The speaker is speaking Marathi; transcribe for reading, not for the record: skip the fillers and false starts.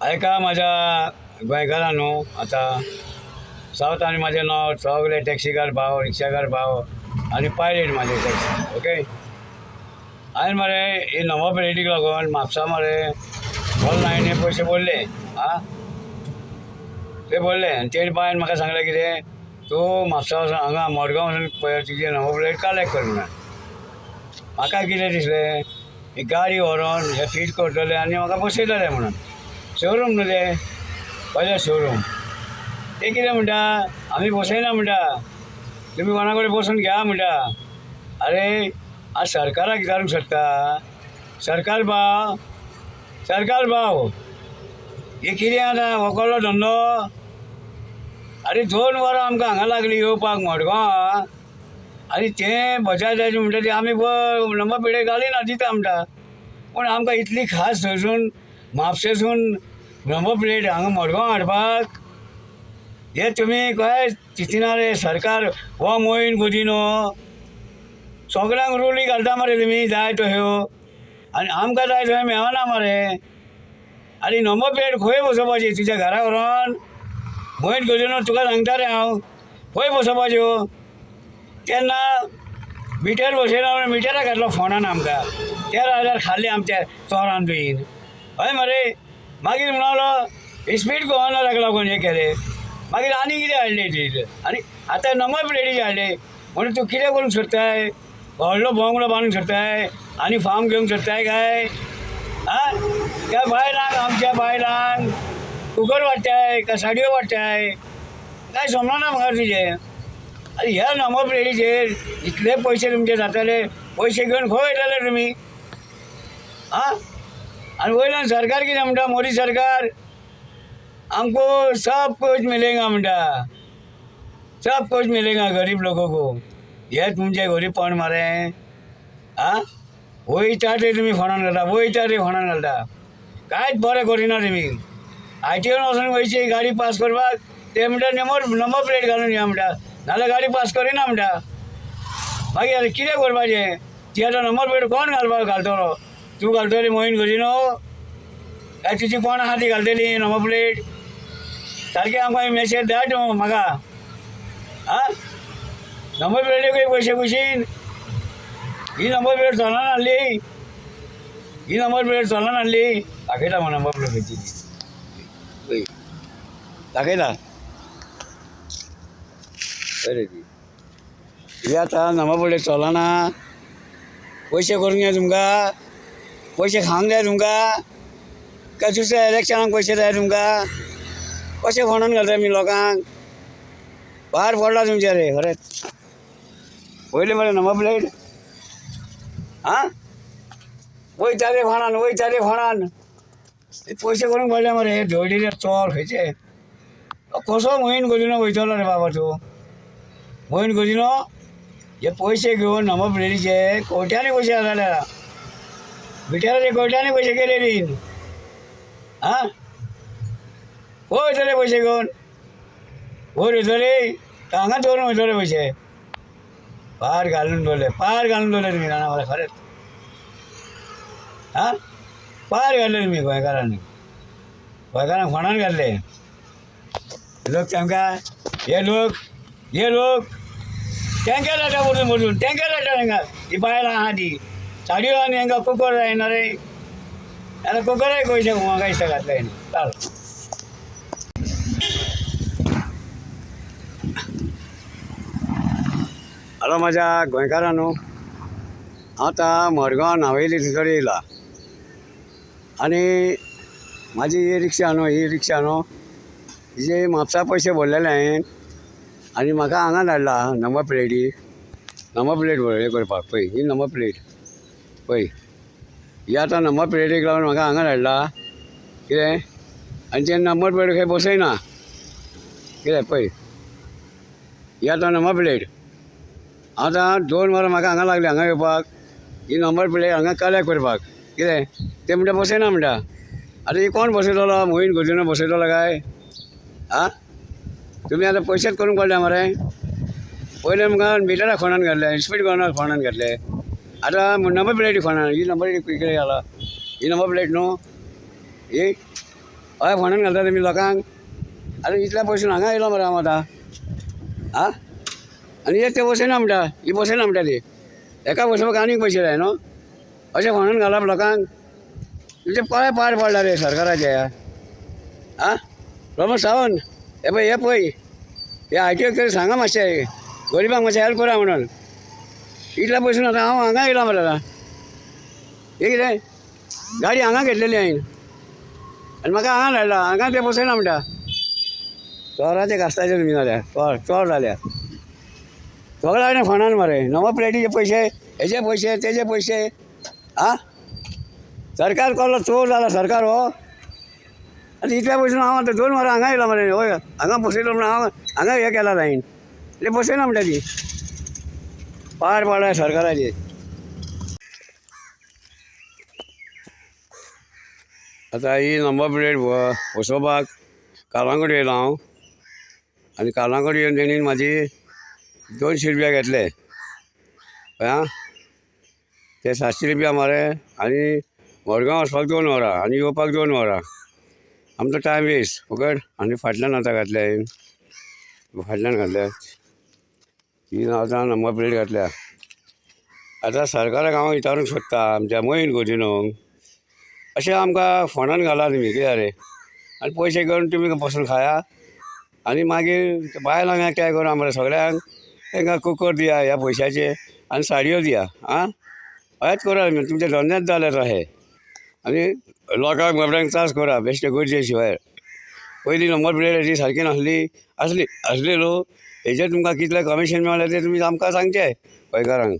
ऐका माझ्या गोंयकारांनो, आता सावथ आनी माझे नाव सगळे टॅक्सीकार भाव, रिक्षाकार भाव आणि पायलट माझे टॅक्सी. ओके, हांवें मरे ही नवो प्लेटीक लागून म्हापसा मरे बोल नायने पयशे बोलले. ते बोलले आनी तेणी बायन म्हाका सांगलें कितें, तूं म्हापसा वचून हांगा मडगांव वचून तुजी नवो प्लेट कलेक्ट कर म्हणून. म्हाका कितें दिसलें, ही गाडी व्हरोन हे फीट करतले आनी म्हाका बसयतले म्हणून. शोरूम न्हू ते पयले शोरूम. ते कितें म्हणटा, आमी बसयना म्हणटा, तुमी कोणा कडेन बसून घ्या म्हणटा. अरे आज सरकाराक विचारूंक सोदता, सरकार भाव हे कितें आतां हो कसलो धंदो. अरे 2 वरां आमकां हांगा लागली येवपाक मडगांव, आनी तें बजाजाचें म्हणटा तें आमी नंबर प्लेट घालिना दिता म्हणटा. पूण आमकां इतली खास थंयसून म्हापशेसून नंबर प्लेट हांगा मडगांव हाडपाक, हे तुमी कळ्ळें चिंतिना रे. सरकार हो मोहीन गुदिनो सगळ्यांक रुली घालता मरे तुमी जाय तश्यो, आनी आमकां जाय थंय मेळना मरे. आनी नंबर प्लेट खंय बसोवपाची तुज्या घरा व्हरोन मोहीन गुदिनो तुका सांगता रे हांव, खंय बसोवपाच्यो. तेन्ना मिटर बसयना, मिटराक घातलो फोणान आमकां 13,000 खाल्ले आमच्या चोरान बीन. हय मरे. मागीर म्हणलो स्पीड गव्हर्नराक लागून हे केलें. मागीर आनी कितें हाडलें ती, आनी आतां नंबर प्लेटीचे हाडले. म्हणून तूं कितें करूंक सोदताय, व्हडलो बोंगलो बांदूंक सोदताय आनी फार्म घेवंक सोदताय काय? त्या बायलांक, आमच्या बायलांक कुकर वाडटाय काय साडयो वाडटाय काय समजना म्हाका तुजें. आनी ह्या नंबर प्लेटीचेर इतले पयशे तुमचे जातले, पयशे घेवन खंय वयतले तुमी? आनी वयल्यान सरकार कितें म्हणटा, मोदी सरकार हमको सब कुछ मिलेगा म्हणटा, सब कुछ मिलेगा गरीब लोगों को. हे तुमचे गरीबपण मरे. वयता ते तुमी फोणान घालता, वयता ते फोणान घालता, कांयच बरें करिना तुमी. ITN वचून वयची गाडी पास करपाक, ते म्हणटा नंबर प्लेट घालून या म्हणटा, नाल्यार गाडी पास करिना म्हणटा. मागीर आतां कितें करपाचें? ती आतां नंबर प्लेट कोण घालतलो? तूं घालतली मोहीन गुदिनो काय तुजी कोण आहा ती घालतली नंबर प्लेट? सारकें आमकां मेसेज धाड म्हाका. नंबर प्लेटीक पयशे कुशीन. ही नंबर प्लेट चलना नासली, ही नंबर प्लेट चलना नासली. दाखयता मग नंबर प्लेट खंयची ती, दाखयता अरे ती. ही आतां नंबर प्लेट चलना. पयशे करूंक जाय तुमकां, पयशे खावंक जाय तुमकां, काय दुसऱ्या इलेक्शनाक पयशे जाय तुमकां? कशे फोणान घालता आमी लोकांक? भार पडला तुमचे रे खरेंच. पयले मरे नंबर प्लेट वयता रे फोणान, वयता रे फोणान. पयशे करूंक पडले मरे हे धडीले चोर खंयचे. कसो मोहीन गुदिनो वयतलो रे बाबा तूं? मोहीन गुदिनो हे पयशे घेवन नंबर प्लेटीचे कोट्यांनी पयशे जाताले. मिटराचे कोट्यांनी पयशे केलेली. खंय वयतले पयशे घेवन? वयर वयतले काय हांगाच दवरून वयतले पयशे? पार घालून दवरले, पार घालून दवरले तुमी जाणा मरे खरेंच. पार घातले तुमी गोंयकारांनी, गोंयकारांक फोणान घातले. लोक तांकां हे लोक टँकर धाडटा वचून वचून, टँकर धाडटा तांकां. ही बायलां आहा ती साडयो आनी हांकां कुकर जायना रे. आतां कुकराय पयशे म्हाका दिसता घातले. चाल हॅलो माझ्या गोंयकारांनो, हांव आतां मडगांव नावेली थंयसर येयला. आनी म्हाजी ही रिक्षा न्हू, हिजे म्हापसा पयशे भरलेले हांवें. आनी म्हाका हांगा धाडला नंबर प्लेटी, नंबर प्लेट हे करपाक. पळय ही नंबर प्लेट पळय, ही आतां नंबर प्लेटीक लागून म्हाका हांगा धाडला. कितें? आनी ते नंबर प्लेट खंय बसयना. कितें पळय, ही आतां नंबर प्लेट. आतां 2 वरां म्हाका हांगा लागली हांगा येवपाक, ही नंबर प्लेट हांगा कलेक्ट करपाक. कितें? ते म्हणटा बसयना म्हणटा. आतां ही कोण बसयतलो? मोहीन गुदिनो बसयतलो काय? तुमी आतां पयशेच करूंक पडले मरे. पयले आमकां मिटराक फोणान घातले, स्पीड गव्हर्नराक फोणान घातले. आतां नंबर प्लेटी फोणान. ही नंबर प्लेट कितें जाला? ही नंबर प्लेट न्हू ही. हय फोंडान घालता तुमी लोकांक आनी इतल्या पयसून हांगा येयलो मरे हांव आतां आं आनी एक ते बसयना म्हणटा ही बसयना म्हणटा ती एका बसोवपाक आनीक पयशे जाय न्हू अशें फोंडान घालप लोकांक तुजे पळय पाड पडला रे सरकाराचे आं प्रमोद सावंत हे पळय हे ITO तरी सांगा मातशें गरिबांक मातशें हेल्प करा म्हणून इतल्या पयसून आतां हांव हांगा येयला मरे आतां हे कितें गाडी हांगा घेतलेली हांवें आनी म्हाका हांगा धाडला हांगा ते बसयना म्हणटा चोराचे घासताचे तुमी जाल्यार चोर जाल्यार सगळें हाडलें फोंडान मरे नंबर प्लेटीचे पयशे हेजे पयशे तेजे पयशे आं सरकार कसलो चोर जाला सरकार हो आनी इतल्या पयसून हांव आतां 2 वरां हांगा येयला मरे हय हांगा बसयलो म्हणून हांव हांगा हें केला हांवें ते बसयना म्हणटा ती पाड पडला सरकाराची आतां ही नंबर प्लेट बसोवपाक कालांगूट येयलो हांव आनी कालांगूट येवन तेणीन म्हाजी 200 रुपया घेतले कळ्ळें आं ते 700 रुपया मरे आनी मडगांव वचपाक 2 वरां आनी येवपाक 2 वरां आमचो टायम वेस्ट फकत आनी फाटल्यान आतां घातल्या हांवें फाटल्यान घातल्या ही आतां नंबर प्लेट घातल्या आतां सरकाराक हांव विचारूंक सोदता आमच्या मोहीन गोजिनोक अशें आमकां फोंडान घाला तुमी कित्याक रे आनी पयशे घेवन तुमी बसून खाया आनी मागीर बायलांक एकठांय करा मरे सगळ्यांक तांकां कुकर दिया ह्या पयशाचे आनी साडयो दिया आं अशेंच करा तुमचे धंदेच जाले अशें आनी लोकांक बाबड्यांक त्रास करा बेश्टे गरजे शिवाय पयलीं नंबर प्लेट हेजी सारकी नासली आसलेलो हेजेर तुमकां कितलें कमिशन मेळ्ळें तें तुमी आमकां सांगचें गोंयकारांक